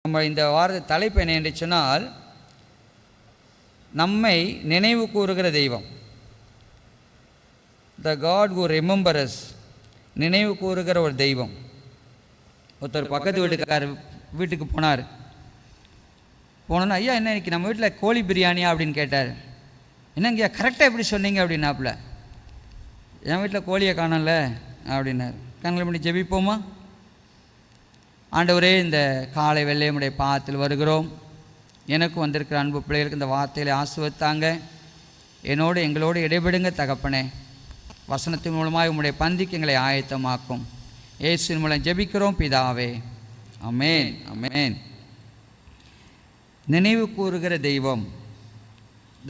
நம்ம இந்த வார தலைப்பு என்ன என்று சொன்னால், நம்மை நினைவு கூறுகிற தெய்வம். த காட் ஹூ ரிமெம்பர் அஸ், நினைவு கூறுகிற ஒரு தெய்வம். ஒருத்தர் பக்கத்து வீட்டுக்கு போனார். போனோன்னா, ஐயா என்ன இன்னைக்கு நம்ம வீட்டில் கோழி பிரியாணியா அப்படின்னு கேட்டார். என்னங்கய்யா கரெக்டாக எப்படி சொன்னீங்க அப்படின்னாப்புல. என் வீட்டில் கோழியை காணல அப்படின்னார். கண்களை பண்ணி ஜெபிப்போமா? ஆண்டவரே, இந்த காலை வெள்ளையமுடைய பாதத்தில் வருகிறோம். எனக்கும் வந்திருக்கிற அன்பு பிள்ளைகளுக்கு இந்த வார்த்தைகளை ஆசீர்வதித்தாங்க. எங்களோடு இடைபெடுங்க தகப்பனே. வசனத்தின் மூலமாக உம்முடைய பந்திக்கு எங்களை ஆயத்தமாக்கும். இயேசுவின் மூலம் ஜெபிக்கிறோம் பிதாவே, ஆமென், ஆமென். நினைவு கூறுகிற தெய்வம்,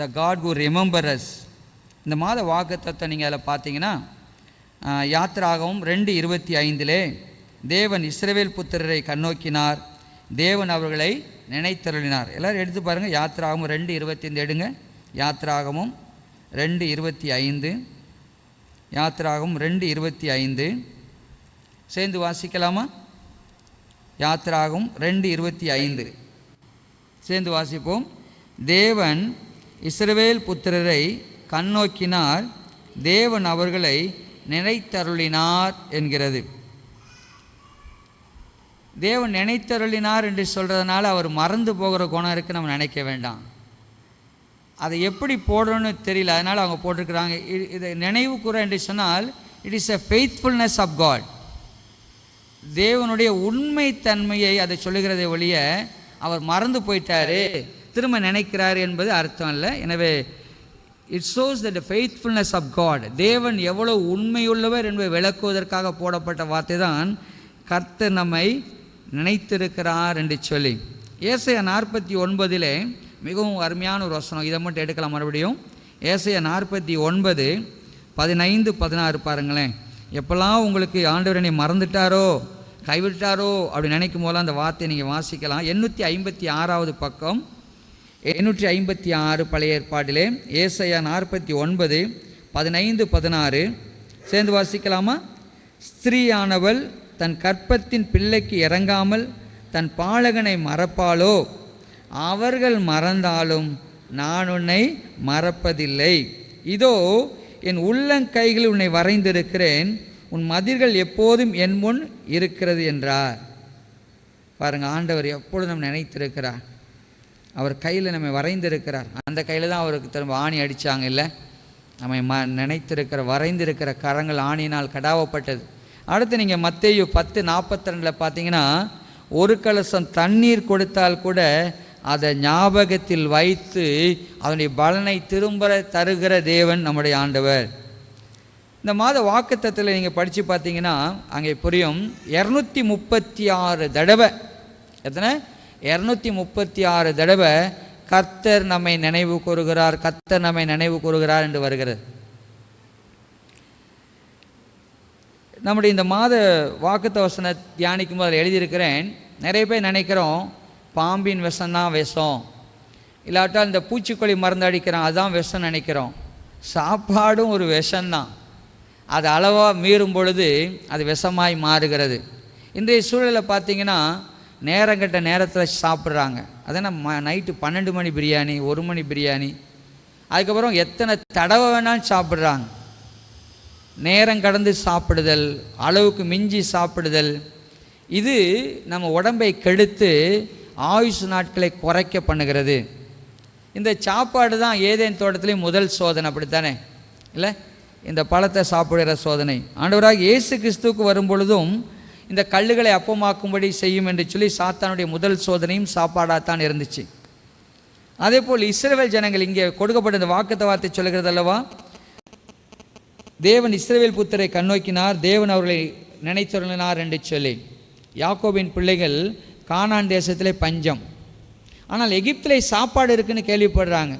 த காட் ஹூ ரிமெம்பர் அஸ். இந்த மாத வாக்குத்தத்தம் நீங்கள் அதில் பார்த்தீங்கன்னா, யாத்திராகமம் 2:25 தேவன் இஸ்ரவேல் புத்திரரை கண்ணோக்கினார், தேவன் அவர்களை நினைத்தருளினார். எல்லோரும் எடுத்து பாருங்கள். யாத்திராகமம் 2:25 எடுங்க. யாத்திராகமம் 2:25, யாத்திராகமம் 2:25 சேர்ந்து வாசிக்கலாமா? யாத்திராகமம் 2:25 சேர்ந்து வாசிப்போம். தேவன் இஸ்ரவேல் புத்திரரை கண்ணோக்கினார், தேவன் அவர்களை நினைத்தருளினார் என்கிறது. தேவன் நினைத்தருளினார் என்று சொல்கிறதுனால அவர் மறந்து போகிற குணம் இருக்குது நம்ம நினைக்க வேண்டாம். அதை எப்படி போடணும்னு தெரியல, அதனால் அவங்க போட்டிருக்கிறாங்க. இதை நினைவு கூற என்று சொன்னால் it is a faithfulness of God. தேவனுடைய உண்மை தன்மையை அதை சொல்லுகிறதை ஒழிய அவர் மறந்து போயிட்டாரு திரும்ப நினைக்கிறார் என்பது அர்த்தம் இல்லை. எனவே it shows the faithfulness of God. தேவன் எவ்வளோ உண்மையுள்ளவர் என்பதை விளக்குவதற்காக போடப்பட்ட வார்த்தை தான் கர்த்தர் நம்மை நினைத்திருக்கிறார் என்று சொல்லி. ஏசாயா 49 மிகவும் அருமையான ஒரு வசனம். இதை மட்டும் எடுக்கலாம் மறுபடியும். ஏசாயா 49 15 16 பாருங்களேன். எப்போல்லாம் உங்களுக்கு ஆண்டவர் என்னை மறந்துட்டாரோ கைவிட்டாரோ அப்படி நினைக்கும் போதெல்லாம் அந்த வார்த்தையை நீங்கள் வாசிக்கலாம். 856 பக்கம், 856 பழைய ஏற்பாட்டிலே ஏசாயா 49 15 16 சேர்ந்து வாசிக்கலாமா? ஸ்திரீயானவள் தன் கற்பத்தின் பிள்ளைக்கு இறங்காமல் தன் பாலகனை மறப்பாளோ? அவர்கள் மறந்தாலும் நான் உன்னை மறப்பதில்லை. இதோ என் உள்ளங்கைகளில் உன்னை வரைந்திருக்கிறேன், உன் மதில்கள் எப்போதும் என் முன் இருக்கிறது என்றார். பாருங்கள், ஆண்டவர் எப்பொழுதும் நம்ம நினைத்திருக்கிறார். அவர் கையில் நம்ம வரைந்திருக்கிறார். அந்த கையில் தான் அவருக்கு திரும்ப ஆணி அடித்தாங்க இல்லை? நம்ம நினைத்திருக்கிற வரைந்திருக்கிற கரங்கள் ஆணியினால் கடாவப்பட்டது. அடுத்து நீங்கள் மத்தேயு 10:42 பார்த்தீங்கன்னா, ஒரு கலசம் தண்ணீர் கொடுத்தால் கூட அதை ஞாபகத்தில் வைத்து அதனுடைய பலனை திரும்ப தருகிற தேவன் நம்முடைய ஆண்டவர். இந்த மாத வாக்குத்தத்தில் நீங்கள் படித்து பார்த்தீங்கன்னா அங்கே புரியும். 236 தடவை, எத்தனை? 236 தடவை கர்த்தர் நம்மை நினைவு கூறுகிறார், கர்த்தர் நம்மை நினைவு கூறுகிறார் என்று வருகிறது. நம்முடைய இந்த மாத வாக்குத்த வசன தியானிக்கும் போது எழுதியிருக்கிறேன். நிறைய பேர் நினைக்கிறோம் பாம்பின் விஷம்தான் விஷம், இல்லாட்டால் இந்த பூச்சிக்கொல்லி மருந்து அடிக்கிறான் அதுதான் விஷம் நினைக்கிறோம். சாப்பாடும் ஒரு விஷம்தான். அது அளவாக மீறும் பொழுது அது விஷமாய் மாறுகிறது. இன்றைய சூழலில் பார்த்திங்கன்னா நேரங்கட்ட நேரத்தில் சாப்பிட்றாங்க. அதனால் நைட்டு 12 மணி பிரியாணி, 1 மணி பிரியாணி, அதுக்கப்புறம் எத்தனை தடவை வேணாலும் சாப்பிட்றாங்க. நேரம் கடந்து சாப்பிடுதல், அளவுக்கு மிஞ்சி சாப்பிடுதல், இது நம்ம உடம்பை கெடுத்து ஆயுசு நாட்களை குறைக்க பண்ணுகிறது. இந்த சாப்பாடு தான் ஏதேன் தோட்டத்திலேயும் முதல் சோதனை, அப்படித்தானே இல்லை? இந்த பழத்தை சாப்பிடுகிற சோதனை. ஆண்டவராக இயேசு கிறிஸ்துவுக்கு வரும்பொழுதும் இந்த கல்லுகளை அப்பமாக்கும்படி செய்யும் என்று சொல்லி சாத்தானுடைய முதல் சோதனையும் சாப்பாடாகத்தான் இருந்துச்சு. அதே போல் இஸ்ரவேல் ஜனங்கள் இங்கே கொடுக்கப்பட்ட இந்த வாக்குத்த வார்த்தை சொல்லுகிறது அல்லவா? தேவன் இஸ்ரவேல் புத்திரை கண்ணோக்கினார், தேவன் அவர்களை நினைத்தருளினார் என்று சொல்லி. யாக்கோபின் பிள்ளைகள் கானான் தேசத்திலே பஞ்சம், ஆனால் எகிப்திலே சாப்பாடு இருக்குன்னு கேள்விப்படுறாங்க.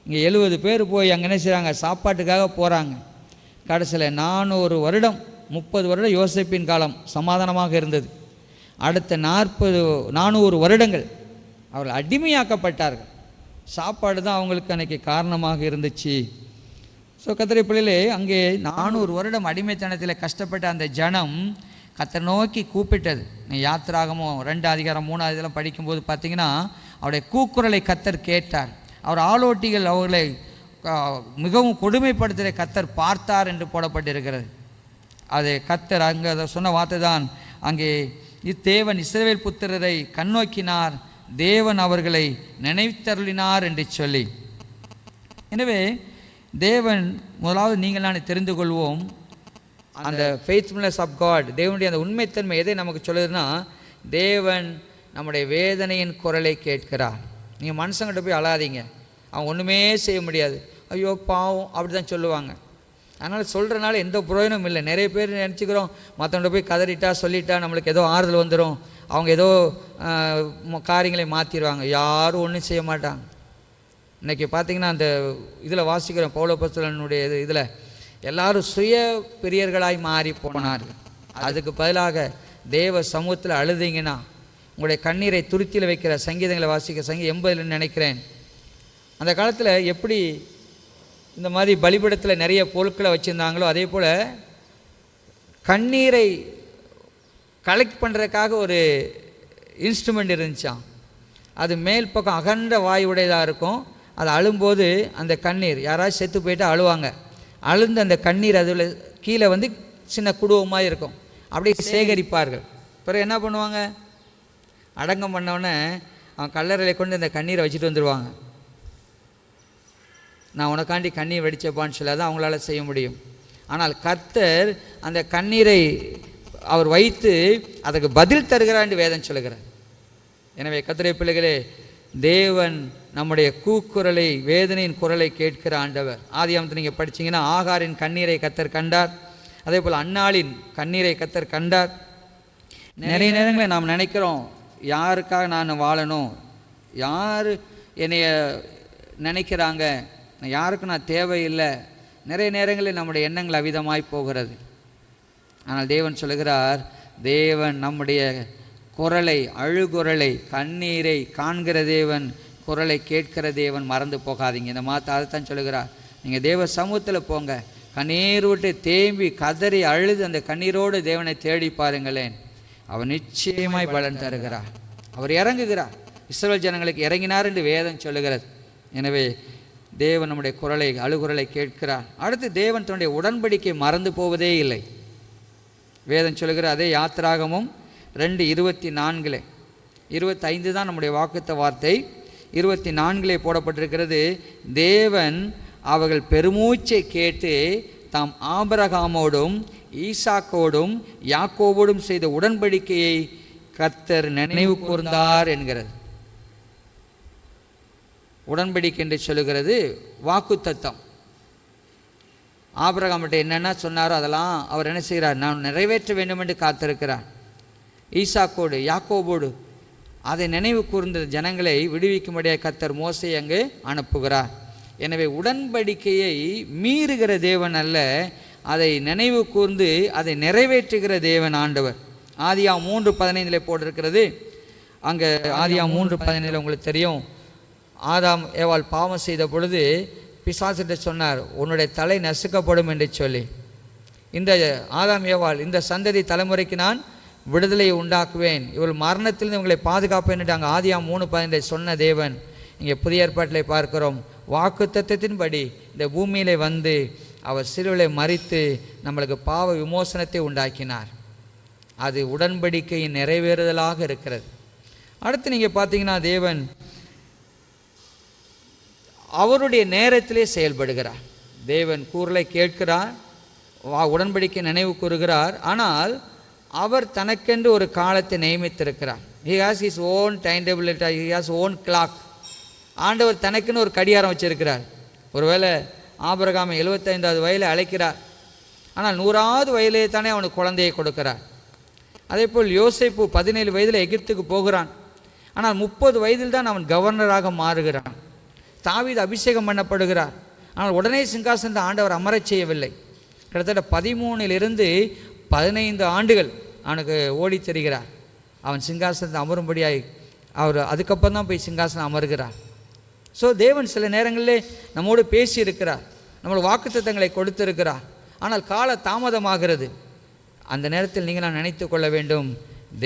இங்கே 70 பேர் போய் அங்கே என்ன செய்கிறாங்க? சாப்பாட்டுக்காக போகிறாங்க. கடைசியில் 400 வருடம் 30 வருடம் யோசேப்பின் காலம் சமாதானமாக இருந்தது. அடுத்த 400 வருடங்கள் அவர்கள் அடிமையாக்கப்பட்டார்கள். சாப்பாடு தான் அவங்களுக்கு அன்றைக்கி காரணமாக இருந்துச்சு. ஸோ கர்த்தருடைய பிள்ளைகளே, அங்கே 400 வருடம் அடிமைத்தனத்தில் கஷ்டப்பட்ட அந்த ஜனம் கர்த்தர் நோக்கி கூப்பிட்டது. நீ யாத்திராகமும் 2 அதிகாரம் 3 அதிகாரம் படிக்கும்போது பார்த்தீங்கன்னா அவருடைய கூக்குரலை கர்த்தர் கேட்டார். அவர் ஆளோட்டிகள் அவர்களை மிகவும் கொடுமைப்படுத்துகிற கர்த்தர் பார்த்தார் என்று போடப்பட்டிருக்கிறது. அது கர்த்தர் அங்கே அதை சொன்ன வார்த்தை தான். அங்கே தேவன் இஸ்ரவேல் புத்திரரை கண்ணோக்கினார், தேவன் அவர்களை நினைத்தருளினார் என்று சொல்லி. எனவே தேவன் முதலாவது நீங்கள் நான் தெரிந்து கொள்வோம் அந்த ஃபெய்த்ஃபுல்னஸ் ஆஃப் காட், தேவனுடைய அந்த உண்மைத்தன்மை எதை நமக்கு சொல்லுதுன்னா, தேவன் நம்முடைய வேதனையின் குரலை கேட்கிறார். நீங்கள் மனுஷங்கிட்ட போய் அழாதீங்க, அவங்க ஒன்றுமே செய்ய முடியாது, ஐயோ பாவம் அப்படி தான் சொல்லுவாங்க. அதனால் சொல்கிறனால எந்த பிரயோஜனமும் இல்லை. நிறைய பேர் நினச்சிக்கிறோம் மற்றவங்கள்ட்ட போய் கதறிட்டா சொல்லிட்டா நம்மளுக்கு ஏதோ ஆறுதல் வந்துடும், அவங்க ஏதோ காரியங்களை மாற்றிடுவாங்க. யாரும் ஒன்றும் செய்ய மாட்டாங்க. இன்றைக்கி பார்த்திங்கன்னா அந்த இதில் வாசிக்கிறோம் பவுலப்போஸ்தலனுடைய இதில் எல்லாரும் சுய பிரியர்களாய் மாறி போனார்கள். அதுக்கு பதிலாக தேவ சமூகத்தில் அழுதிங்கன்னா உங்களுடைய கண்ணீரை துருத்தியில் வைக்கிற சங்கீதங்களை வாசிக்க சங்கீதம் 80 நினைக்கிறேன். அந்த காலத்தில் எப்படி இந்த மாதிரி பலிபீடத்தில் நிறைய பொருட்களை வச்சுருந்தாங்களோ அதே போல் கண்ணீரை கலெக்ட் பண்ணுறதுக்காக ஒரு இன்ஸ்ட்ருமெண்ட் இருந்துச்சான். அது மேல் பக்கம் அகன்ற வாயுடையதாக இருக்கும். அது அழும்போது அந்த கண்ணீர் யாராவது செத்து போயிட்டு அழுவாங்க, அழுந்து அந்த கண்ணீர் அதில் கீழே வந்து சின்ன குடுவமாக இருக்கும், அப்படியே சேகரிப்பார்கள். பிறகு என்ன பண்ணுவாங்க, அடங்கம் பண்ணோடனே அவன் கல்லறையை கொண்டு அந்த கண்ணீரை வச்சுட்டு வந்துடுவாங்க. நான் உனக்காண்டி கண்ணீர் வெடிச்சப்பான்னு சொல்லாதான் அவங்களால செய்ய முடியும். ஆனால் கர்த்தர் அந்த கண்ணீரை அவர் வைத்து அதுக்கு பதில் தருகிறான்னு வேதம் சொல்லுகிறார். எனவே கர்த்தருடைய பிள்ளைகளே, தேவன் நம்முடைய கூக்குரலை, வேதனையின் குரலை கேட்கிற ஆண்டவர். ஆதியாகமத்தை நீங்கள் படித்தீங்கன்னா ஆகாரின் கண்ணீரை கர்த்தர் கண்டார், அதே போல் அன்னாளின் கண்ணீரை கர்த்தர் கண்டார். நிறைய நேரங்களில் நாம் நினைக்கிறோம், யாருக்காக நான் வாழணும், யார் என்னைய நினைக்கிறாங்க, யாருக்கும் நான் தேவையில்லை. நிறைய நேரங்களில் நம்முடைய எண்ணங்கள் அவிதமாய் போகிறது. ஆனால் தேவன் சொல்லுகிறார், தேவன் நம்முடைய குரலை, அழுகுரலை, கண்ணீரை காண்கிற தேவன், குரலை கேட்கிற தேவன், மறந்து போகாதீங்க. இந்த மாற்ற அதைத்தான் சொல்லுகிறார். நீங்கள் தேவ சமூகத்தில் போங்க, கண்ணீர் விட்டு தேம்பி கதறி அழுது அந்த கண்ணீரோடு தேவனை தேடி பாருங்களேன், அவர் நிச்சயமாய் பலன் தருகிறார். அவர் இறங்குகிறார், இஸ்ரவேல் ஜனங்களுக்கு இறங்கினார் என்று வேதம் சொல்லுகிறது. எனவே தேவன் நம்முடைய குரலை, அழுகுரலை கேட்கிறார். அடுத்து தேவன் தன்னுடைய உடன்படிக்கை மறந்து போவதே இல்லை. வேதம் சொல்லுகிற அதே யாத்திராகமும் 2:24 25 தான் நம்முடைய வாக்குத்த வார்த்தை. 24 போடப்பட்டிருக்கிறது, தேவன் அவர்கள் பெருமூச்சை கேட்டு தாம் ஆபிரகாமோடும் ஈசாக்கோடும் யாக்கோபோடும் செய்த உடன்படிக்கையை கர்த்தர் நினைவு கூர்ந்தார் என்கிறது. உடன்படிக்கை என்று சொல்லுகிறது வாக்குத்தத்தம். ஆபிரகாம்கிட்ட என்னென்ன சொன்னாரோ அதெல்லாம் அவர் என்ன செய்கிறார், நான் நிறைவேற்ற வேண்டும் என்று காத்திருக்கிறார். ஈசாக்கோடு யாக்கோபோடு அதை நினைவு கூர்ந்த ஜனங்களை விடுவிக்கும்படியாக கர்த்தர் மோசே அங்கு அனுப்புகிறார். எனவே உடன்படிக்கையை மீறுகிற தேவன் அல்ல, அதை நினைவு கூர்ந்து அதை நிறைவேற்றுகிற தேவன் ஆண்டவர். ஆதியாகமம் 3:15 போட்டிருக்கிறது. அங்கே ஆதியாகமம் 3:15 உங்களுக்கு தெரியும், ஆதாம் ஏவாள் பாவம் செய்த பொழுது பிசாசிட்ட சொன்னார், உன்னுடைய தலை நசுக்கப்படும் என்று சொல்லி. இந்த ஆதாம் ஏவாள், இந்த சந்ததி தலைமுறைக்கு நான் விடுதலையை உண்டாக்குவேன், இவள் மரணத்திலிருந்து இவங்களை பாதுகாப்பேன் என்று அங்கே ஆதியாகமம் 3:15 சொன்ன தேவன் இங்கே புதிய ஏற்பாட்டில் பார்க்கிறோம். வாக்குத்தத்தத்தின்படி இந்த பூமியிலே வந்து அவர் சிலுவையிலே மரித்து நம்மளுக்கு பாவ விமோசனத்தை உண்டாக்கினார். அது உடன்படிக்கையின் நிறைவேறுதலாக இருக்கிறது. அடுத்து நீங்கள் பார்த்தீங்கன்னா தேவன் அவருடைய நேரத்திலே செயல்படுகிறார். தேவன் கூறலை கேட்கிறார், உடன்படிக்கை நினைவு கூறுகிறார். ஆனால் அவர் தனக்கென்று ஒரு காலத்தை நியமித்திருக்கிறார். He has his own time table, he has own clock. ஆண்டவர் தனக்குன்னு ஒரு கடிகாரம் வச்சிருக்கிறார். ஒருவேளை ஆபிரகாமை 75வது வயதில் அழைக்கிறார், ஆனால் 100வது வயதிலே தானே அவனுக்கு குழந்தையை கொடுக்கிறார். அதே போல் யோசேப்பு 17 வயதில் எகிப்துக்கு போகிறான், ஆனால் 30 வயதில் தான் அவன் கவர்னராக மாறுகிறான். தாவீது அபிஷேகம் பண்ணப்படுகிறார், ஆனால் உடனே சிங்காசனத்தை ஆண்டவர் அமரச் செய்யவில்லை. கிட்டத்தட்ட 13 15 ஆண்டுகள் அவனுக்கு ஓடி தெரிகிறார். அவன் சிங்காசனத்தை அமரும்படியாய் அவர் அதுக்கப்புறம் தான் போய் சிங்காசனம் அமர்கிறார். ஸோ தேவன் சில நேரங்களிலே நம்மோடு பேசி இருக்கிறார், நம்மளோட வாக்குத்தத்தங்களை கொடுத்திருக்கிறார். ஆனால் கால தாமதமாகிறது. அந்த நேரத்தில் நீங்கள் நான் நினைத்து கொள்ள வேண்டும்,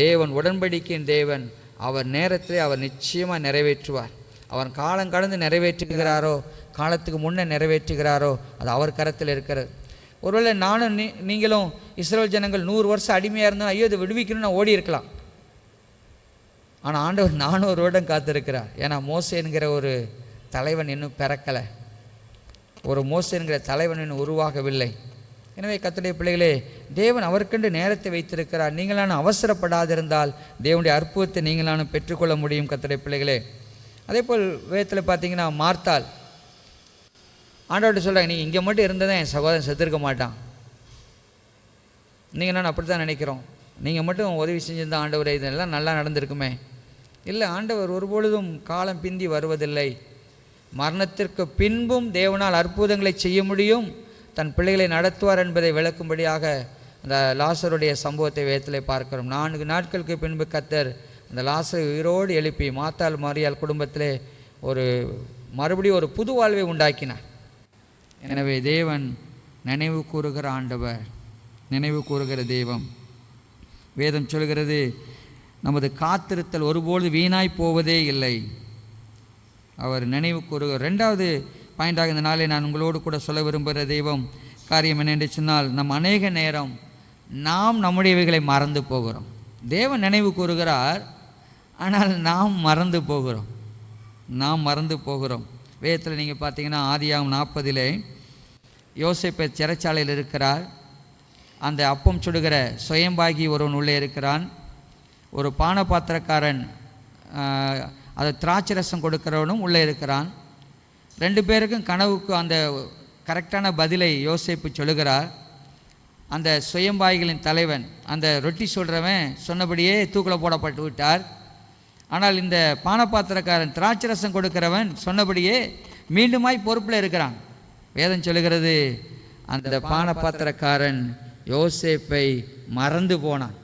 தேவன் உடன்படிக்கையின் தேவன். அவர் நேரத்தை அவர் நிச்சயமாக நிறைவேற்றுவார். அவர் காலம் கடந்து நிறைவேற்றுகிறாரோ, காலத்துக்கு முன்னே நிறைவேற்றுகிறாரோ, அது அவர் கரத்தில் இருக்கிறது. ஒருவேளை நானும் நீங்களும் இஸ்ரவேல் ஜனங்கள் 100 வருஷம் அடிமையாக இருந்தோம், ஐயோ இதை விடுவிக்கணும்னு ஓடி இருக்கலாம். ஆனால் ஆண்டவர் 400 வருடம் காத்திருக்கிறார். ஏன்னா மோசே என்கிற ஒரு தலைவன் இன்னும் பிறக்கலை, ஒரு மோசே என்கிற தலைவன் இன்னும் உருவாகவில்லை. எனவே கர்த்தருடைய பிள்ளைகளே, தேவன் அவருக்கென்று நேரத்தை வைத்திருக்கிறார். நீங்களான அவசரப்படாதிருந்தால் தேவனுடைய அற்புதத்தை நீங்களான பெற்றுக்கொள்ள முடியும். கர்த்தருடைய பிள்ளைகளே, அதே போல் வேதத்தில் பார்த்தீங்கன்னா மார்த்தாள் ஆண்டவர்கிட்ட சொல்கிறாங்க, நீங்கள் இங்கே மட்டும் இருந்ததான் என் சகோதரன் செத்துருக்க மாட்டான். நீங்கள் நான் அப்படி தான் நினைக்கிறோம், நீங்கள் மட்டும் உதவி செஞ்சிருந்தால் ஆண்டவரே இதெல்லாம் நல்லா நடந்திருக்குமே. இல்லை, ஆண்டவர் ஒருபொழுதும் காலம் பிந்தி வருவதில்லை. மரணத்திற்கு பின்பும் தேவனால் அற்புதங்களை செய்ய முடியும், தன் பிள்ளைகளை நடத்துவார் என்பதை விளக்கும்படியாக அந்த லாசருடைய சம்பவத்தை வேதத்திலே பார்க்கிறோம். 4 நாட்களுக்கு பின்பு கர்த்தர் அந்த லாசரை உயிரோடு எழுப்பி மாத்தாள் மரியாள் குடும்பத்திலே மறுபடியும் ஒரு புது வாழ்வை உண்டாக்கினார். எனவே தேவன் நினைவு கூறுகிற ஆண்டவர், நினைவு கூறுகிற தெய்வம். வேதம் சொல்கிறது, நமது காத்திருத்தல் ஒருபோது வீணாய் போவதே இல்லை. அவர் நினைவு கூறுகிற 2வது பாயிண்டாக இந்த நாளை நான் உங்களோடு கூட சொல்ல விரும்புகிற தெய்வம் காரியம் என்னென்று சொன்னால், நம் அநேக நேரம் நாம் நம்முடையவைகளை மறந்து போகிறோம். தேவன் நினைவு கூறுகிறார், ஆனால் நாம் மறந்து போகிறோம். வேதத்தில் நீங்கள் பார்த்தீங்கன்னா ஆதியாகமம் 40 யோசேப்பு சிறைச்சாலையில் இருக்கிறார். அந்த அப்பம் சுடுகிற சுயம்பாகி ஒருவன் உள்ளே இருக்கிறான். ஒரு பானபாத்திரக்காரன் அதை திராட்சை ரசம் கொடுக்கிறவனும் உள்ளே இருக்கிறான். 2 பேருக்கும் கனவுக்கு அந்த கரெக்டான பதிலை யோசேப்பு சொல்லுகிறார். அந்த சுயம்பாய்களின் தலைவன், அந்த ரொட்டி சொல்கிறவன் சொன்னபடியே தூக்கில் போடப்பட்டு விட்டார். ஆனால் இந்த பானபாத்திரக்காரன் திராட்சை ரசம் கொடுக்கிறவன் சொன்னபடியே மீண்டுமாய் பொறுப்பில் இருக்கிறான். வேதம் சொல்லுகிறது, அந்த பானபாத்திரக்காரன் யோசேப்பை மறந்து போனான்.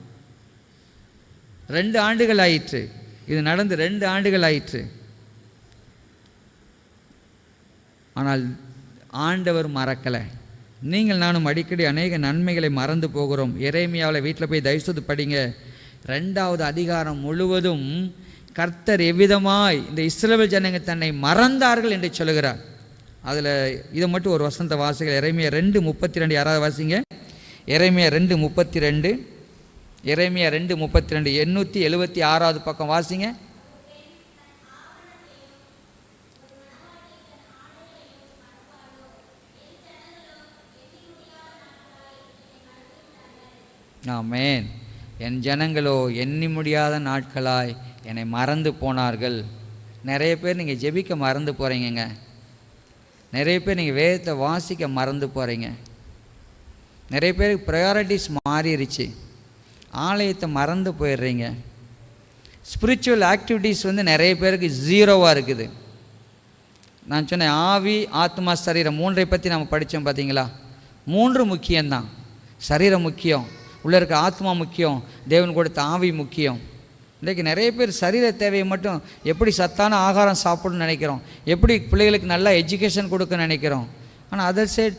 2 ஆண்டுகள் ஆயிற்று, இது நடந்து 2 ஆண்டுகள் ஆயிற்று. ஆனால் ஆண்டவர் மறக்கலை. நீங்கள் நானும் அடிக்கடி அநேக நன்மைகளை மறந்து போகிறோம். எரேமியாவில் வீட்டில் போய் தயவுசெய்து படிங்க. 2வது அதிகாரம் முழுவதும் கர்த்தர் எவ்விதமாய் இந்த இஸ்ரவேல் ஜனங்கள் தன்னை மறந்தார்கள் என்று சொல்லுகிறார். அதில் இதை மட்டும் ஒரு வசனத்தை வாசிகள். எரேமியா 2:32 யாராவது வாசிங்க. எரேமியா 2:32, எரேமியா 2:32, 876வது பக்கம் வாசிங்க. ஆமென். என் ஜனங்களோ எண்ணி முடியாத நாட்களாய் என்னை மறந்து போனார்கள். நிறைய பேர் நீங்கள் ஜெபிக்க மறந்து போகிறீங்க. நிறைய பேர் நீங்கள் வேதத்தை வாசிக்க மறந்து போகிறீங்க. நிறைய பேருக்கு ப்ரையாரிட்டிஸ் மாறிடுச்சு, ஆலயத்தை மறந்து போயிடுறீங்க. ஸ்பிரிச்சுவல் ஆக்டிவிட்டீஸ் நிறைய பேருக்கு 0வாக இருக்குது. நான் சொன்னேன், ஆவி ஆத்மா சரீரம் 3ஐ பற்றி நம்ம படித்தோம் பார்த்தீங்களா. 3 முக்கியம்தான். சரீரம் முக்கியம், உள்ளே இருக்க ஆத்மா முக்கியம், தேவன் கொடுத்த ஆவி முக்கியம். இன்றைக்கு நிறைய பேர் சரீர தேவையை மட்டும் எப்படி சத்தான ஆகாரம் சாப்பிடணும்னு நினைக்கிறோம், எப்படி பிள்ளைகளுக்கு நல்லா எஜுகேஷன் கொடுக்க நினைக்கிறோம். ஆனால் அதர் சைட்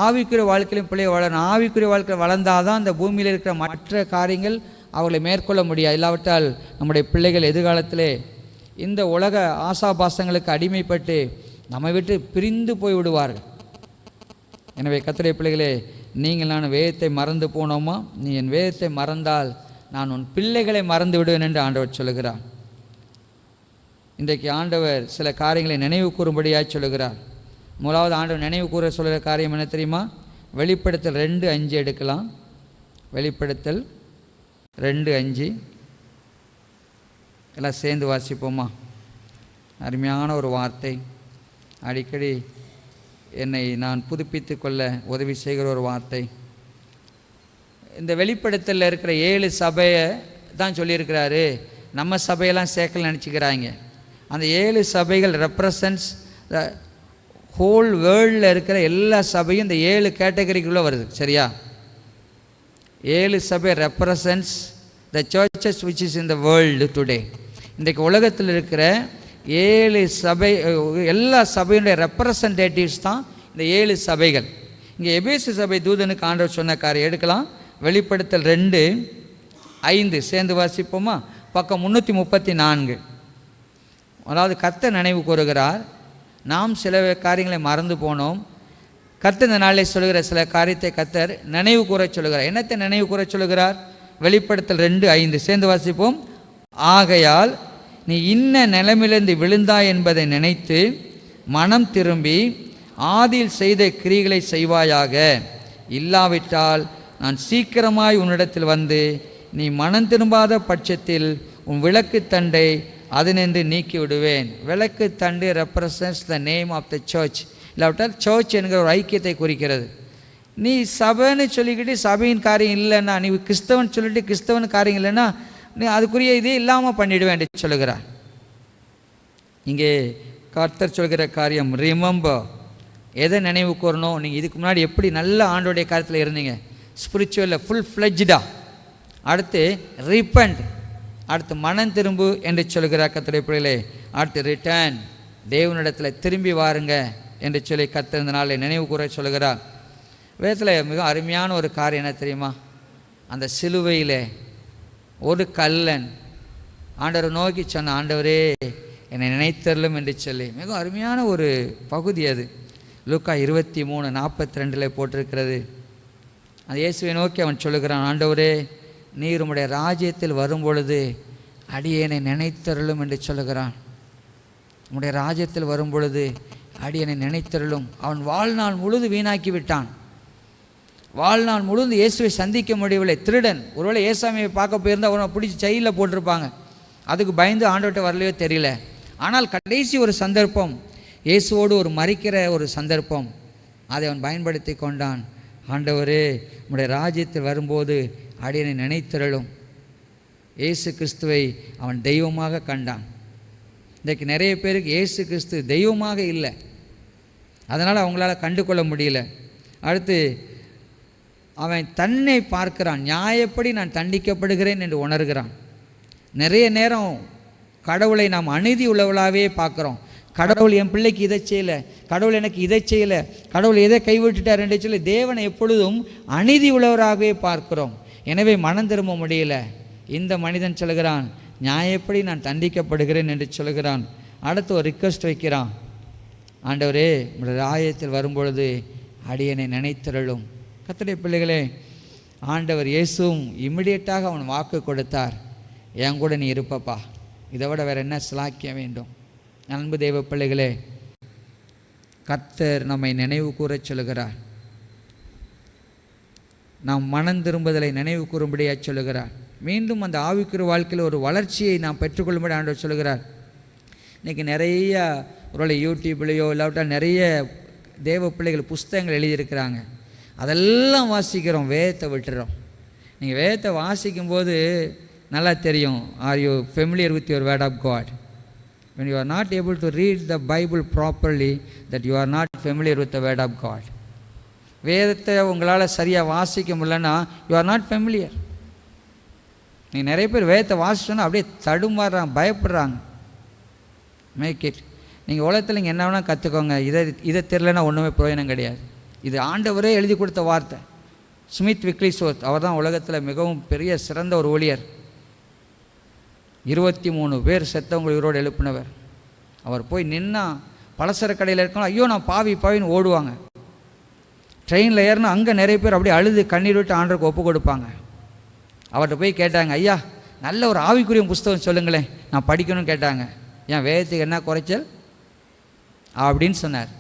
ஆவிக்குரிய வாழ்க்கையிலும் பிள்ளைகள் வளரணும். ஆவிக்குரிய வாழ்க்கையில் வளர்ந்தால் தான் அந்த பூமியில் இருக்கிற மற்ற காரியங்கள் அவர்களை மேற்கொள்ள முடியாது. இல்லாவிட்டால் நம்முடைய பிள்ளைகள் எதிர்காலத்திலே இந்த உலக ஆசாபாசங்களுக்கு அடிமைப்பட்டு நம்மை விட்டு பிரிந்து போய் விடுவார்கள். எனவே கர்த்தருடைய பிள்ளைகளே, நீங்கள் நான் வேதத்தை மறந்து போனோமா? நீ என் வேதத்தை மறந்தால் நான் உன் பிள்ளைகளை மறந்து விடுவேன் என்று ஆண்டவர் சொல்லுகிறார். இன்றைக்கு ஆண்டவர் சில காரியங்களை நினைவு கூறும்படியாக சொல்லுகிறார். முதலாவது ஆண்டவர் நினைவு கூற சொல்கிற காரியம் என்ன தெரியுமா? வெளிப்படுத்தல் 2:5 எடுக்கலாம். வெளிப்படுத்தல் 2:5 எல்லாம் சேர்ந்து வாசிப்போமா? அருமையான ஒரு வார்த்தை, அடிக்கடி என்னை நான் புதுப்பித்து கொள்ள உதவி செய்கிற ஒரு வார்த்தை. இந்த வெளிப்படுத்தலில் இருக்கிற 7 சபையை தான் சொல்லியிருக்கிறாரு. நம்ம சபையெல்லாம் சேர்க்கல நினச்சிக்கிறாங்க. அந்த 7 சபைகள் ரெப்ரசன்ட்ஸ் த ஹோல் வேர்ல்டில் இருக்கிற எல்லா சபையும் இந்த 7 கேட்டகரிக்குள்ளே வருது. சரியா? 7 சபை represents the churches which is in the world today. இன்றைக்கு உலகத்தில் இருக்கிற 7 சபை, எல்லா சபையுடைய ரெப்ரசன்டேட்டிவ்ஸ் தான் இந்த 7 சபைகள். இங்கே எபேசு சபை தூதனுக்கு ஆண்டவர் சொன்ன காரியம் எடுக்கலாம். வெளிப்படுத்தல் 2:5 சேர்ந்து வாசிப்போமா? பக்கம் 334. அதாவது கர்த்தர் நினைவு கூறுகிறார், நாம் சில காரியங்களை மறந்து போனோம். கர்த்தர் இந்த நாளில் சொல்லுகிற சில காரியத்தை கர்த்தர் நினைவு கூற சொல்லுகிறார். என்னத்தை நினைவு கூற சொல்லுகிறார்? வெளிப்படுத்தல் 2:5 சேர்ந்து வாசிப்போம். ஆகையால் நீ இன்ன நிலைமையிலிருந்து விழுந்தாய் என்பதை நினைத்து மனம் திரும்பி ஆதியில் செய்த கிரிகளை செய்வாயாக. இல்லாவிட்டால் நான் சீக்கிரமாய் உன்னிடத்தில் வந்து நீ மனம் திரும்பாத பட்சத்தில் உன் விளக்கு தண்டை அதனின்று நீக்கி விடுவேன். விளக்கு தண்டு represents the name of the church. இல்லாவிட்டால் சர்ச் என்கிற ஒரு ஐக்கியத்தை குறிக்கிறது. நீ சபைன்னு சொல்லிக்கிட்டு சபையின் காரியம் இல்லைன்னா, நீ கிறிஸ்தவன் சொல்லிட்டு கிறிஸ்தவன் காரியம் இல்லைன்னா நீ அதுக்குரிய இதே இல்லாமல் பண்ணிவிடுவேன் என்று சொல்லுகிறார். இங்கே கர்த்தர் சொல்கிற காரியம் ரிமெம்பர். எதை நினைவு கூறணும்? நீங்கள் இதுக்கு முன்னாடி எப்படி நல்ல ஆண்டோடைய காரியத்தில் இருந்தீங்க, ஸ்பிரிச்சுவலில் ஃபுல் ஃப்ளெஜ்டாக. அடுத்து ரிப்பண்ட், அடுத்து மனம் திரும்பு என்று சொல்கிறார் கர்த்தருடைய பிள்ளைகளே. அடுத்து ரிட்டர்ன், தேவனிடத்தில் திரும்பி வாருங்க என்று சொல்லி கர்த்தர் இந்த நாளில் நினைவு கூற சொல்கிறார். வேதத்தில் மிக அருமையான ஒரு காரியம் என்ன தெரியுமா? அந்த சிலுவையில் ஒரு கல்லன் ஆண்டவர் நோக்கி சொன்ன, ஆண்டவரே என்னை நினைத்தருளும் என்று சொல்லி மிக அருமையான ஒரு பகுதி அது. லூக்கா 23:42 போட்டிருக்கிறது. அந்த இயேசுவை நோக்கி அவன் சொல்லுகிறான், ஆண்டவரே நீர் உம்முடைய ராஜ்யத்தில் வரும்பொழுது அடியேனை நினைத்தருளும் என்று சொல்லுகிறான். உம்முடைய ராஜ்யத்தில் வரும்பொழுது அடியேனை நினைத்தருளும். அவன் வாழ்நாள் முழுது வீணாக்கி விட்டான். வாழ்நாள் முழுது இயேசுவை சந்திக்க முடியவில்லை. திருடன். ஒருவேளை ஏசாமியை பார்க்க போயிருந்தால் அவனை பிடிச்சி ஜெயிலில் போட்டிருப்பாங்க. அதுக்கு பயந்து ஆண்டவர்கிட்ட வரலையோ தெரியல. ஆனால் கடைசி ஒரு சந்தர்ப்பம், இயேசுவோடு ஒரு மறிக்கிற ஒரு சந்தர்ப்பம், அதை அவன் பயன்படுத்தி கொண்டான். ஆண்டவரே உம்முடைய ராஜ்யத்தில் வரும்போது அடியனை நினைத்தருளும். இயேசு கிறிஸ்துவை அவன் தெய்வமாக கண்டான். இன்றைக்கு நிறைய பேருக்கு இயேசு கிறிஸ்து தெய்வமாக இல்லை, அதனால் அவங்களால கண்டு கொள்ள முடியல. அடுத்து அவன் தன்னை பார்க்கிறான், நியாயப்படி நான் தண்டிக்கப்படுகிறேன் என்று உணர்கிறான். நிறைய நேரம் கடவுளை நாம் அநீதி உள்ளவளாகவே பார்க்குறோம். கடவுள் என் பிள்ளைக்கு இதை செய்யலை, கடவுள் எனக்கு இதை செய்யலை, கடவுள் எதை கைவிட்டுட்டார் என்று சொல்லி தேவனை எப்பொழுதும் அநீதி உள்ளவராகவே பார்க்கிறோம். எனவே மனம் திரும்ப முடியல. இந்த மனிதன் சொல்கிறான், நியாயப்படி நான் தண்டிக்கப்படுகிறேன் என்று சொல்கிறான். அடுத்து ஒரு ரிக்வெஸ்ட் வைக்கிறான், ஆண்டவரே உங்களுடைய ராஜ்யத்தில் வரும்பொழுது அடியனை நினைத்தருளும். கர்த்தருடைய பிள்ளைகளே, ஆண்டவர் இயேசுவும் இம்மிடியட்டாக அவன் வாக்கு கொடுத்தார், என் கூட நீ இருப்பப்பா, இதை விட வேறு என்ன சிலாக்கிய வேண்டும்? அன்பு தெய்வ பிள்ளைகளே, கர்த்தர் நம்மை நினைவு கூறச் சொல்லுகிறார். நாம் மனம் திரும்புதலை நினைவு கூறும்படியாக சொல்லுகிறார். மீண்டும் அந்த ஆவிக்குரிய வாழ்க்கையில் ஒரு வளர்ச்சியை நாம் பெற்றுக்கொள்ளும்படி ஆண்டவர் சொல்லுகிறார். இன்றைக்கி நிறைய ஒரு யூடியூப்லேயோ இல்லாவிட்டால் நிறைய தேவ பிள்ளைகள் புஸ்தகங்கள் எழுதியிருக்கிறாங்க. அதெல்லாம் வாசிக்கிறோம், வேதத்தை விட்டுறோம். நீங்கள் வேதத்தை வாசிக்கும்போது நல்லா தெரியும், are you familiar with your word of God? when you are not able to read the Bible properly, that you are not familiar with the word of God. வேதத்தை உங்களால் சரியாக வாசிக்க முடியலன்னா you are not familiar. நீங்கள் நிறைய பேர் வேதத்தை வாசிச்சோன்னா அப்படியே தடுமாறுறாங்க, பயப்படுறாங்க. Make it. நீங்கள் உலகத்தில் நீங்கள் என்ன வேணால் கற்றுக்கோங்க, இதை தெரிலனா ஒன்றுமே பிரயோஜனம் கிடையாது. இது ஆண்டவரே எழுதி கொடுத்த வார்த்தை. ஸ்மித் விக்லிஸ்வர்த் அவர் தான் உலகத்தில் மிகவும் பெரிய சிறந்த ஒரு ஊழியர். 23 பேர் செத்தவங்க உயிரோடு எழுப்பினவர். அவர் போய் நின்னா பலசர கடையில் இருக்கணும், ஐயோ நான் பாவின்னு ஓடுவாங்க. ட்ரெயினில் ஏறினா அங்கே நிறைய பேர் அப்படியே அழுது கண்ணீர் விட்டு ஆண்டருக்கு ஒப்பு கொடுப்பாங்க. அவர்கிட்ட போய் கேட்டாங்க, ஐயா நல்ல ஒரு ஆவிக்குரிய புஸ்தகம் சொல்லுங்களேன், நான் படிக்கணும்னு கேட்டாங்க. ஏன் வேதத்துக்கு என்ன குறைச்சல் அப்படின்னு சொன்னார்.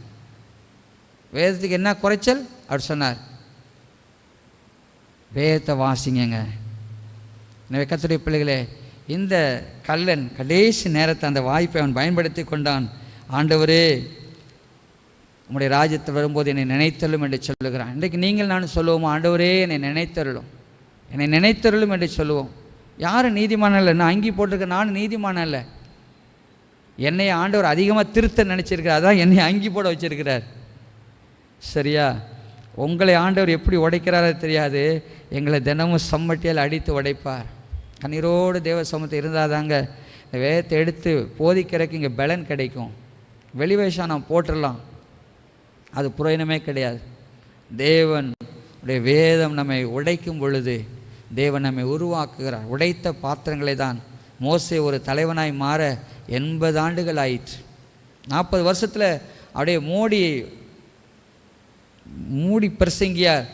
வேதத்துக்கு என்ன குறைச்சல் அப்படி சொன்னார். வேதத்தை வாசிங்க. எனவே கர்த்தருடைய பிள்ளைகளே, இந்த கல்லன் கடைசி நேரத்தை அந்த வாய்ப்பை அவன் பயன்படுத்தி கொண்டான். ஆண்டவரே உம்முடைய ராஜ்யத்தில் வரும்போது என்னை நினைத்தருளும் என்று சொல்லுகிறான். இன்றைக்கு நீங்கள் நான் சொல்லுவோம், ஆண்டவரே என்னை நினைத்தருளும், என்னை நினைத்தருளும் என்று சொல்லுவோம். யாரும் நீதிமானம் இல்லை, நான் அங்கி போட்டிருக்க நானும் நீதிமானம் இல்லை. என்னை ஆண்டவர் அதிகமாக திருத்த நினச்சிருக்கிறார், அதான் என்னை அங்கி போட வச்சிருக்கிறார். சரியா? உங்களை ஆண்டவர் எப்படி உடைக்கிறாரோ தெரியாது, எங்களை தினமும் சம்மட்டியால் அடித்து உடைப்பார். கண்ணீரோடு தேவ சமூகத்தை இருந்தால் தாங்க இந்த வேதத்தை எடுத்து போதிக்கிறதுக்கு இங்கே பலன் கிடைக்கும். வெளிவேஷம் நாம் போட்டுடலாம், அது புரோஜனமே கிடையாது. தேவன் உடைய வேதம் நம்மை உடைக்கும் பொழுது தேவன் நம்மை உருவாக்குகிறார். உடைத்த பாத்திரங்களை தான் மோசே ஒரு தலைவனாய் மாற 80 ஆண்டுகள் ஆயிற்று. 40 வருஷத்தில் அப்படியே மூடி பிரசங்கியார்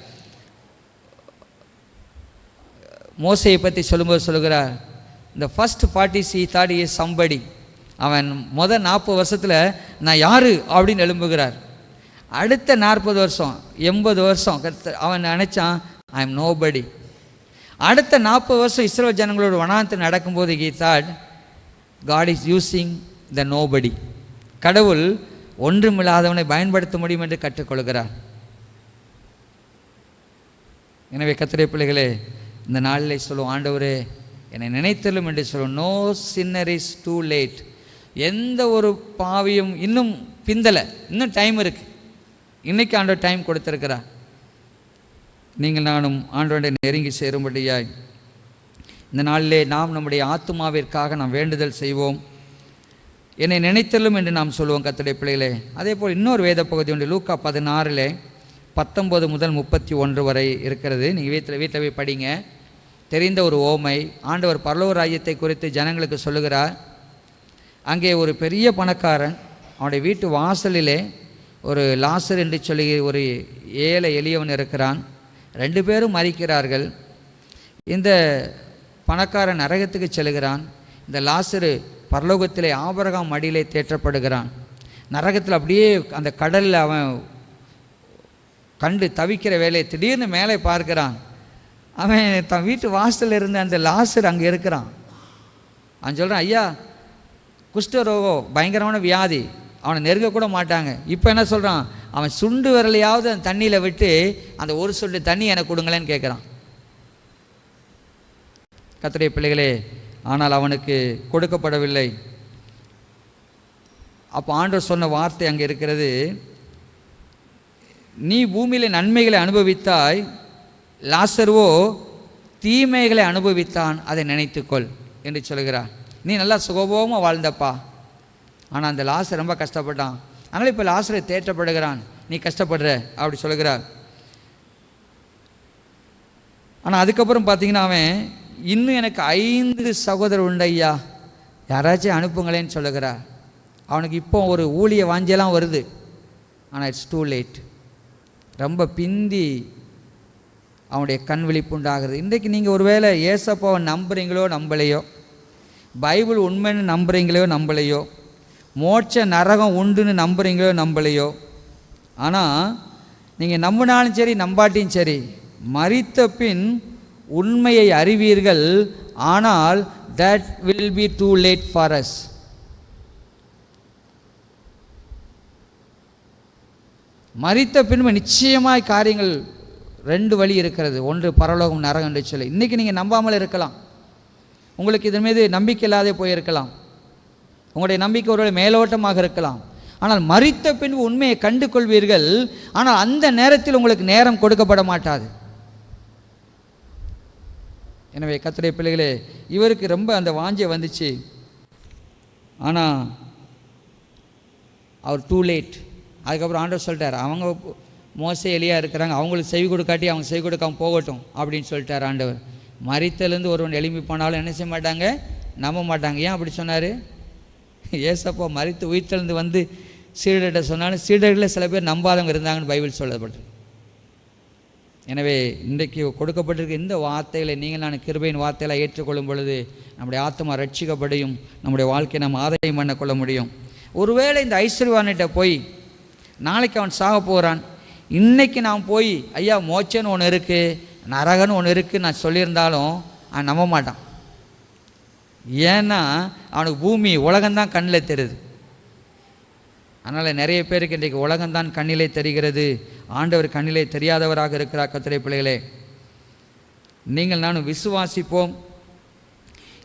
மோசையை பற்றி சொல்லும்போது சொல்லுகிறார், இந்த first 40 he thought he is somebody. அவன் 40 வருஷத்தில் நான் யார் அப்படின்னு எழும்புகிறார். அடுத்த 40 வருஷம் 80 வருஷம் அவன் நினச்சான் ஐ எம் நோபடி. அடுத்த 40 வருஷம் இஸ்ரவேல் ஜனங்களோட வனாந்தரம் நடக்கும்போது he thought God is using the nobody. கடவுள் ஒன்றுமில்லாதவனை பயன்படுத்த முடியும் என்று கற்றுக்கொள்கிறார். எனவே கர்த்தருடைய பிள்ளைகளே, இந்த நாளிலே சொல்லுவோம், ஆண்டவரே என்னை நினைத்தலும் என்று சொல்லுவோம். No sinner is too late. எந்த ஒரு பாவியும் இன்னும் பிந்தலை, இன்னும் டைம் இருக்குது. இன்றைக்கி ஆண்டவர் டைம் கொடுத்துருக்கிறார். நீங்கள் நானும் ஆண்டவரை நெருங்கி சேரும்படியாய் இந்த நாளிலே நாம் நம்முடைய ஆத்துமாவிற்காக நாம் வேண்டுதல் செய்வோம். என்னை நினைத்தலும் என்று நாம் சொல்லுவோம் கர்த்தருடைய பிள்ளைகளே. அதே போல் இன்னொரு வேத பகுதி உண்டு, லூக்கா 16:19 முதல் 31 வரை இருக்கிறது. நீங்கள் வீட்டில் போய் படிங்க. தெரிந்த ஒரு ஓமை. ஆண்டவர் பரலோக ராஜ்யத்தை குறித்து ஜனங்களுக்கு சொல்லுகிறார். அங்கே ஒரு பெரிய பணக்காரன், அவனுடைய வீட்டு வாசலிலே ஒரு லாசர் என்று சொல்லி ஒரு ஏழை எளியவன் இருக்கிறான். 2 பேரும் மரிக்கிறார்கள். இந்த பணக்காரன் நரகத்துக்கு செல்கிறான். இந்த லாசரு பரலோகத்திலே ஆபிரகாம் மடியிலே தேற்றப்படுகிறான். நரகத்தில் அப்படியே அந்த கடலில் அவன் கண்டு தவிக்கிற வேலையை திடீர்னு மேலே பார்க்கிறான். அவன் தன் வீட்டு வாசலில் இருந்த அந்த லாசர் அங்கே இருக்கிறான். அவன் சொல்கிறான், ஐயா குஷ்டரோகம், பயங்கரமான வியாதி, அவனை நெருங்கக்கூட மாட்டாங்க. இப்போ என்ன சொல்கிறான், அவன் சுண்டு விரலையாவது அந்த தண்ணியில் விட்டு அந்த ஒரு சொட்டு தண்ணி எனக்கு கொடுங்களேன்னு கேட்குறான். கர்த்தருடைய பிள்ளைகளே, ஆனால் அவனுக்கு கொடுக்கப்படவில்லை. அப்போ ஆண்டவர் சொன்ன வார்த்தை அங்கே இருக்கிறது, நீ பூமியில் நன்மைகளை அனுபவித்தாய், லாசர்வோ தீமைகளை அனுபவித்தான், அதை நினைத்துக்கொள் என்று சொல்கிறார். நீ நல்லா சுகபோகமாக வாழ்ந்தப்பா, ஆனால் அந்த லாசர் ரொம்ப கஷ்டப்பட்டான். அதனால் இப்போ லாசரை தேற்றப்படுகிறான், நீ கஷ்டப்படுற அப்படி சொல்கிறார். ஆனால் அதுக்கப்புறம் பார்த்தீங்கன்னா அவன் இன்னும் எனக்கு 5 சகோதரர் உண்டு ஐயா, யாராச்சும் அனுப்புங்களேன்னு சொல்லுகிறார். அவனுக்கு இப்போ ஒரு ஊழிய வாஞ்சியெல்லாம் வருது. ஆனால் இட்ஸ் டூ லேட். ரொம்ப பிந்தி அவனுடைய கண் விழிப்பு உண்டாகிறது. இன்றைக்கு நீங்கள் ஒருவேளை ஏசப்பாவை நம்புறீங்களோ நம்பலையோ, பைபிள் உண்மைன்னு நம்புறீங்களோ நம்பலையோ, மோட்ச நரகம் உண்டுன்னு நம்புறீங்களோ நம்பலையோ, ஆனால் நீங்கள் நம்பினாலும் சரி நம்பாட்டியும் சரி, மரித்த பின் உண்மையை அறிவீர்கள், ஆனால் that will be too late for us. மரித்த பின்பு நிச்சயமாய் காரியங்கள் 2 வழி இருக்கிறது. ஒன்று பரலோகம், நரகம் என்று சொல்லி. இன்றைக்கி நீங்கள் நம்பாமல் இருக்கலாம், உங்களுக்கு இதன் மீது நம்பிக்கை இல்லாதே போயிருக்கலாம், உங்களுடைய நம்பிக்கை ஒருவேளை மேலோட்டமாக இருக்கலாம். ஆனால் மரித்த பின்பு உண்மையை கண்டு கொள்வீர்கள், ஆனால் அந்த நேரத்தில் உங்களுக்கு நேரம் கொடுக்கப்பட மாட்டாது. எனவே கர்த்தருடைய பிள்ளைகளே, இவருக்கு ரொம்ப அந்த வாஞ்சை வந்துச்சு, ஆனால் அவர் டூ லேட். அதுக்கப்புறம் ஆண்டவர் சொல்லிட்டார், அவங்க மோசே எலியா இருக்கிறாங்க, அவங்களுக்கு செவி கொடுக்காட்டி அவங்க செவி கொடுக்காம போகட்டும் அப்படின்னு சொல்லிட்டார் ஆண்டவர். மரித்தலேருந்து ஒருவன் எழும்பி போனாலும் என்ன செய்ய மாட்டாங்க, நம்ப மாட்டாங்க. ஏன் அப்படி சொன்னார்? ஏசப்பா மரித்து உயிர்த்தெழுந்து வந்து சீடர்கிட்ட சொன்னாலும் சீடர்களில் சில பேர் நம்பாதவங்க இருந்தாங்கன்னு பைபிள் சொல்லப்பட்டு. எனவே இன்றைக்கு கொடுக்கப்பட்டிருக்க இந்த வார்த்தைகளை நீங்கள் நான் கிருபையின் வார்த்தைகளை ஏற்றுக்கொள்ளும் பொழுது நம்முடைய ஆத்மா ரட்சிக்கப்படையும், நம்முடைய வாழ்க்கையை நம்ம ஆதாயம் பண்ண கொள்ள முடியும். ஒருவேளை இந்த ஐஸ்வர்யவான்கிட்ட போய் நாளைக்கு அவன் சாக போகிறான், இன்றைக்கி நான் போய் ஐயா மோட்சன்னு ஒன்று இருக்குது, நரகன்னு ஒன்று இருக்குது நான் சொல்லியிருந்தாலும் அவன் நம்ப மாட்டான். ஏன்னா அவனுக்கு பூமி உலகம்தான் கண்ணில் தெரியுது. அதனால் நிறைய பேருக்கு இன்றைக்கு உலகம்தான் கண்ணிலே தெரிகிறது, ஆண்டவர் கண்ணிலே தெரியாதவராக இருக்கிறார். கர்த்தருடைய பிள்ளைகளே, நீங்கள் நானும் விசுவாசிப்போம்.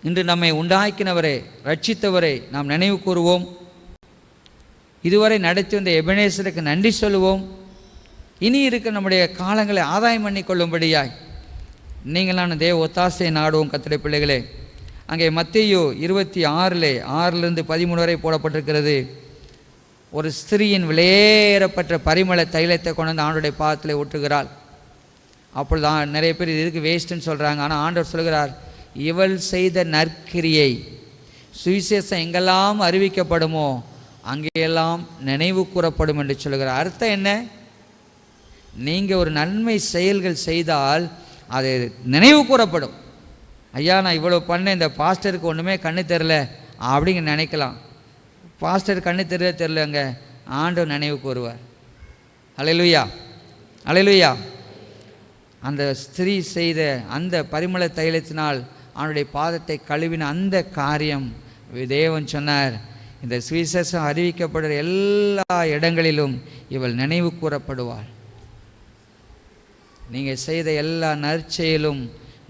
இன்று நம்மை உண்டாக்கினவரை, ரட்சித்தவரை நாம் நினைவு கூறுவோம். இதுவரை நடத்தி வந்த எபனேசருக்கு நன்றி சொல்லுவோம். இனி இருக்க நம்முடைய காலங்களை ஆதாயம் பண்ணி கொள்ளும்படியாய் நீங்கள் நான் தேவ ஒத்தாசையை நாடுவோம். கர்த்தருடைய பிள்ளைகளே, அங்கே மத்தேயு 26:6-13 வரை போடப்பட்டிருக்கிறது. ஒரு ஸ்திரீயின் விலையேறப்பட்ட பரிமள தைலத்தை கொண்டு வந்து ஆண்டுடைய பாதத்தில் ஊற்றுகிறாள். அப்பொழுது நிறைய பேர் இது எதுக்கு வேஸ்ட்டுன்னு சொல்கிறாங்க. ஆனால் ஆண்டவர் சொல்கிறார், இவள் செய்த நற்கிரியை சுவிசேஷம் எங்கெல்லாம் அறிவிக்கப்படுமோ அங்கேயெல்லாம் நினைவு கூறப்படும் என்று சொல்கிறார். அர்த்தம் என்ன? நீங்கள் ஒரு நன்மை செயல்கள் செய்தால் அது நினைவு கூறப்படும். ஐயா, நான் இவ்வளோ பண்ணேன், இந்த பாஸ்டருக்கு ஒன்றுமே கண்ணு தெரில அப்படிங்க நினைக்கலாம். பாஸ்டர் கண்ணு தெரிலங்க, ஆண்டவர் நினைவு கூறுவார். அல்லேலூயா, அல்லேலூயா. அந்த ஸ்திரீ செய்த அந்த பரிமள தைலத்தினால் அவனுடைய பாதத்தை கழுவின அந்த காரியம் தேவன் சொன்னார், இந்த சுவிசேஷம் அறிவிக்கப்படுகிற எல்லா இடங்களிலும் இவள் நினைவு கூறப்படுவாள். நீங்கள் செய்த எல்லா நற்செயலும்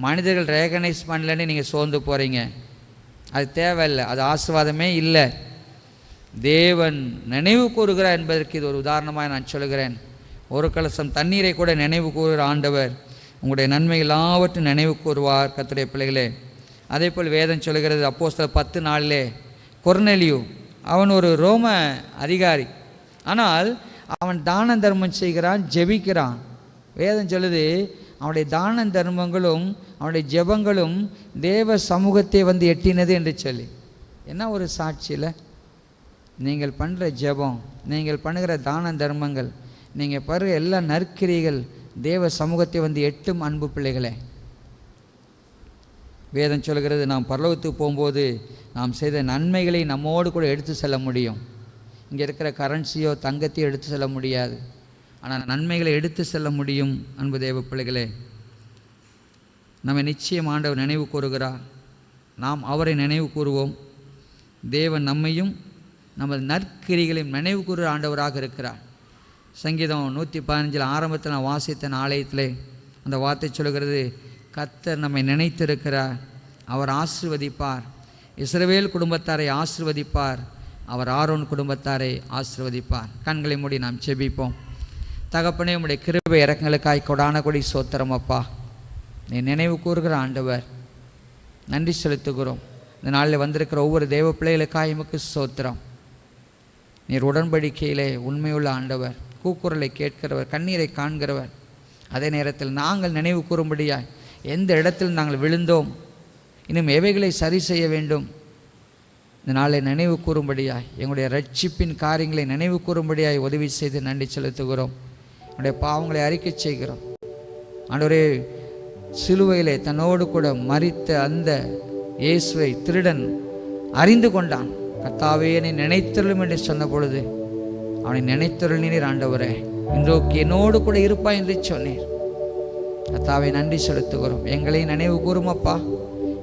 மனிதர்கள் ரெகனைஸ் பண்ணலன்னு நீங்கள் சோர்ந்து போகிறீங்க. அது தேவையில்லை, அது ஆசீர்வாதமே இல்லை. தேவன் நினைவு கூறுகிறார் என்பதற்கு இது ஒரு உதாரணமாக நான் சொல்கிறேன். ஒரு கலசம் தண்ணீரை கூட நினைவு கூறுகிற ஆண்டவர் உங்களுடைய நன்மை எல்லாவற்றும் நினைவு கூறுவார் கர்த்தருடைய பிள்ளைகளே. அதே போல் வேதம் சொல்கிறது, அப்போஸ்தலர் 10:4 கொர்நேலியு அவன் ஒரு ரோம அதிகாரி, ஆனால் அவன் தான தர்மம் செய்கிறான், ஜெபிக்கிறான். வேதம் சொல்லுது, அவனுடைய தான தர்மங்களும் அவனுடைய ஜெபங்களும் தேவ சமூகத்தை வந்து எட்டினது என்று சொல்லி. என்ன ஒரு சாட்சியில் நீங்கள் பண்ணுற ஜெபம், நீங்கள் பண்ணுகிற தான தர்மங்கள், நீங்கள் பருகிற எல்லா நற்கிரிகள் தேவ சமூகத்தை வந்து எட்டும் அன்பு பிள்ளைகளே. வேதம் சொல்கிறது, நாம் பரலோகத்துக்கு போகும்போது நாம் செய்த நன்மைகளை நம்மோடு கூட எடுத்து செல்ல முடியும். இங்கே இருக்கிற கரன்சியோ தங்கத்தையோ எடுத்து செல்ல முடியாது, ஆனால் நன்மைகளை எடுத்து செல்ல முடியும். அன்பு தேவ பிள்ளைகளே, நம்ம நிச்சயம் ஆண்டவர் நினைவு கூறுகிறார், நாம் அவரை நினைவு கூறுவோம். தேவன் நம்மையும் நமது நற்கிரிகளையும் நினைவு கூறுகிற ஆண்டவராக இருக்கிறார். சங்கீதம் 115 ஆரம்பத்தில் நான் வாசித்த ஆலயத்திலே அந்த வார்த்தை சொல்கிறது, கர்த்தர் நம்மை நினைத்திருக்கிறார், அவர் ஆசீர்வதிப்பார், இஸ்ரவேல் குடும்பத்தாரை ஆசீர்வதிப்பார், அவர் ஆரோன் குடும்பத்தாரை ஆசீர்வதிப்பார். கண்களை மூடி நாம் செபிப்போம். தகப்பனே, உம்முடைய கிருபை இரக்கங்களுக்காய் கொடான கொடி சோத்திரம் அப்பா. நீ நினைவு கூறுகிற ஆண்டவர், நன்றி செலுத்துகிறோம். இந்த நாளில் வந்திருக்கிற ஒவ்வொரு தேவ பிள்ளைகளுக்காய் எமக்கு சோத்திரம். நீர் உடன்படிக்கையிலே உண்மையுள்ள ஆண்டவர், கூக்குரலை கேட்கிறவர், கண்ணீரை காண்கிறவர். அதே நேரத்தில் நாங்கள் நினைவு கூறும்படியாய் எந்த இடத்தில் நாங்கள் விழுந்தோம், இன்னும் எவைகளை சரி செய்ய வேண்டும், இந்த நாளை நினைவு கூறும்படியாய் எங்களுடைய ரட்சிப்பின் காரியங்களை நினைவு கூறும்படியாய் உதவி செய்து நன்றி செலுத்துகிறோம். என்னுடைய பாவங்களை அறிக்கை செய்கிறோம். ஆண்டவரே, சிலுவையிலே தன்னோடு கூட மரித்த அந்த இயேசுவை திருடன் அறிந்து கொண்டான். கர்த்தாவே, என்னை நினைத்தருளும் என்று சொன்ன பொழுது அவனை நினைத்தருளினீர். ஆண்டவரே, இன்றைக்கு என்னோடு கூட இருப்பாய் என்று சொன்னீர். கர்த்தாவே, நன்றி செலுத்துகிறோம். எங்களை நினைவு கூறுமப்பா,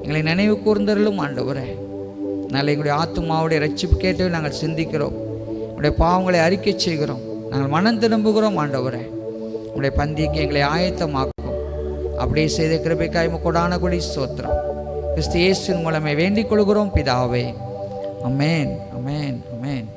எங்களை நினைவு கூர்ந்தருளும் ஆண்டவரே. நாளை எங்களுடைய ஆத்துமாவுடைய ரட்சிப்பு கேட்டவை நாங்கள் சிந்திக்கிறோம், உங்களுடைய பாவங்களை அறிக்கை செய்கிறோம், நாங்கள் மனம் திரும்புகிறோம். ஆண்டவரே, உங்களுடைய பந்திக்கு எங்களை ஆயத்தமாக்கும். அப்படியே செய்த கிருபைக்காய் கொடான கொடி ஸ்தோத்திரம். கிறிஸ்து இயேசுவின் மூலமே வேண்டிக் கொள்கிறோம் பிதாவே. அமேன், அமேன், அமேன்.